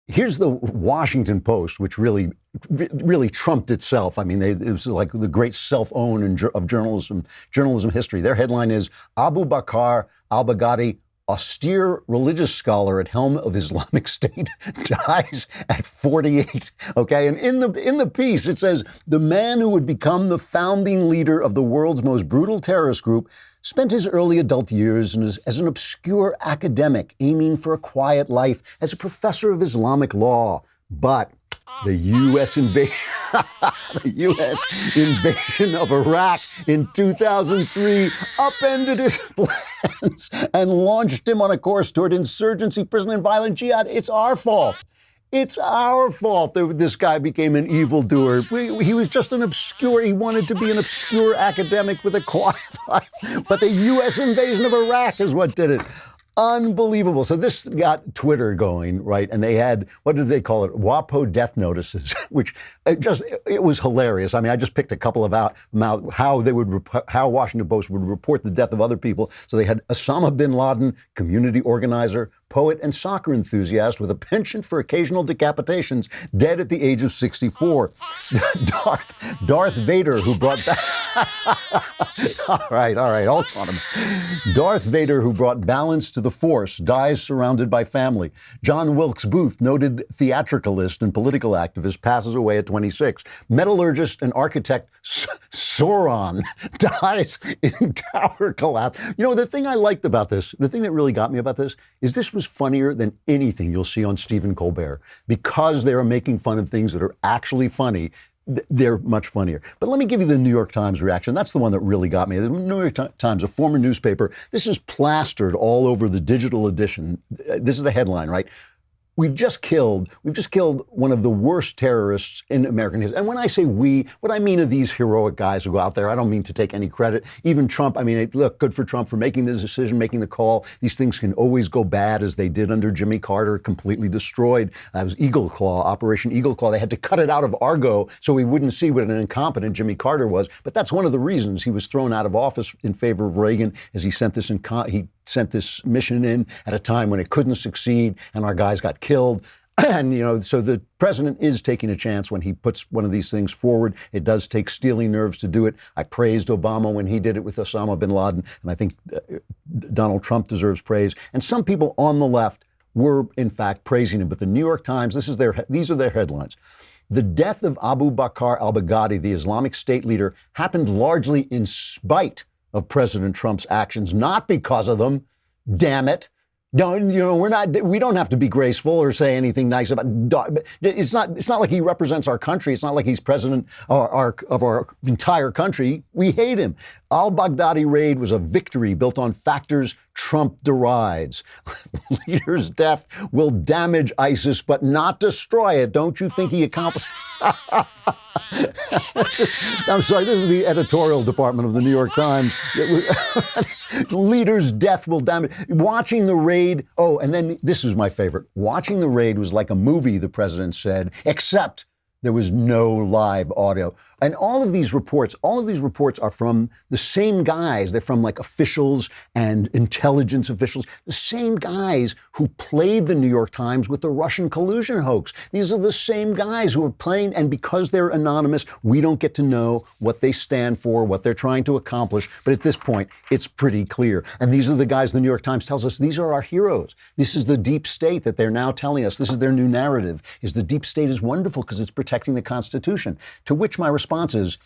Here's the Washington Post, which really trumped itself. I mean, it was like the great self-own of journalism history. Their headline is Abu Bakr al-Baghdadi, austere religious scholar at helm of Islamic State, dies at 48. Okay, and in the piece it says the man who would become the founding leader of the world's most brutal terrorist group spent his early adult years as an obscure academic aiming for a quiet life as a professor of Islamic law. But the U.S. invasion of Iraq in 2003 upended his plans and launched him on a course toward insurgency, prison, and violent jihad. It's our fault. It's our fault that this guy became an evildoer. He was just he wanted to be an obscure academic with a quiet life. But the U.S. invasion of Iraq is what did it. Unbelievable. So this got Twitter going, right? And they had, what did they call it? WAPO death notices, which it was hilarious. I mean, I just picked a couple of out how Washington Post would report the death of other people. So they had Osama bin Laden, community organizer, poet, and soccer enthusiast with a penchant for occasional decapitations, dead at the age of 64. Darth Vader, who brought back... All right, hold on a minute. Darth Vader, who brought balance to the Force, dies surrounded by family. John Wilkes Booth, noted theatricalist and political activist, passes away at 26. Metallurgist and architect Sauron dies in tower collapse. You know, the thing I liked about this, the thing that really got me about this was funnier than anything you'll see on Stephen Colbert. Because they are making fun of things that are actually funny, they're much funnier. But let me give you the New York Times reaction. That's the one that really got me. The New York Times, a former newspaper, this is plastered all over the digital edition. This is the headline, right? We've just killed one of the worst terrorists in American history. And when I say we, what I mean are these heroic guys who go out there. I don't mean to take any credit. Even Trump, I mean, look, good for Trump for making the decision, making the call. These things can always go bad, as they did under Jimmy Carter, completely destroyed. It was Eagle Claw, Operation Eagle Claw. They had to cut it out of Argo so we wouldn't see what an incompetent Jimmy Carter was. But that's one of the reasons he was thrown out of office in favor of Reagan, as he sent this mission in at a time when it couldn't succeed and our guys got killed. And, you know, so the president is taking a chance when he puts one of these things forward. It does take steely nerves to do it. I praised Obama when he did it with Osama bin Laden, and I think Donald Trump deserves praise. And some people on the left were, in fact, praising him. But the New York Times, these are their headlines. The death of Abu Bakr al-Baghdadi, the Islamic State leader, happened largely in spite of President Trump's actions, not because of them. Damn it. No, you know, we don't have to be graceful or say anything nice about it's not like he represents our country. It's not like he's president of our entire country. We hate him. Al-Baghdadi raid was a victory built on factors Trump derides. Leader's death will damage ISIS, but not destroy it. Don't you think he accomplished? I'm sorry, this is the editorial department of the New York Times. Leader's death will damage. Watching the raid, and then this is my favorite. Watching the raid was like a movie, the president said, except there was no live audio. And all of these reports are from the same guys. They're from like officials and intelligence officials, the same guys who played the New York Times with the Russian collusion hoax. These are the same guys who are playing, and because they're anonymous, we don't get to know what they stand for, what they're trying to accomplish. But at this point, it's pretty clear. And these are the guys the New York Times tells us, these are our heroes. This is the deep state that they're now telling us. This is their new narrative, is the deep state is wonderful because it's protecting the Constitution. To which my response is,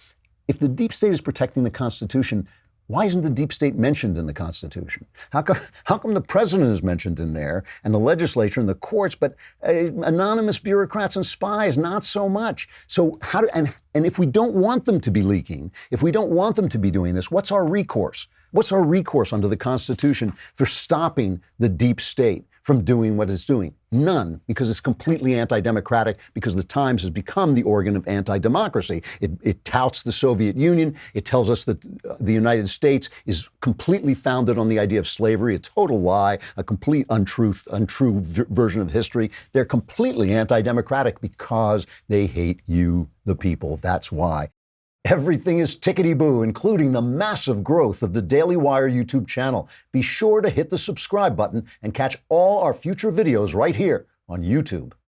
if the deep state is protecting the Constitution, why isn't the deep state mentioned in the Constitution? How come the president is mentioned in there and the legislature and the courts, but anonymous bureaucrats and spies, not so much? So and if we don't want them to be leaking, if we don't want them to be doing this, what's our recourse? What's our recourse under the Constitution for stopping the deep state from doing what it's doing? None, because it's completely anti-democratic, because the Times has become the organ of anti-democracy. It touts the Soviet Union. It tells us that the United States is completely founded on the idea of slavery, a total lie, a complete untrue version of history. They're completely anti-democratic because they hate you, the people. That's why. Everything is tickety-boo, including the massive growth of the Daily Wire YouTube channel. Be sure to hit the subscribe button and catch all our future videos right here on YouTube.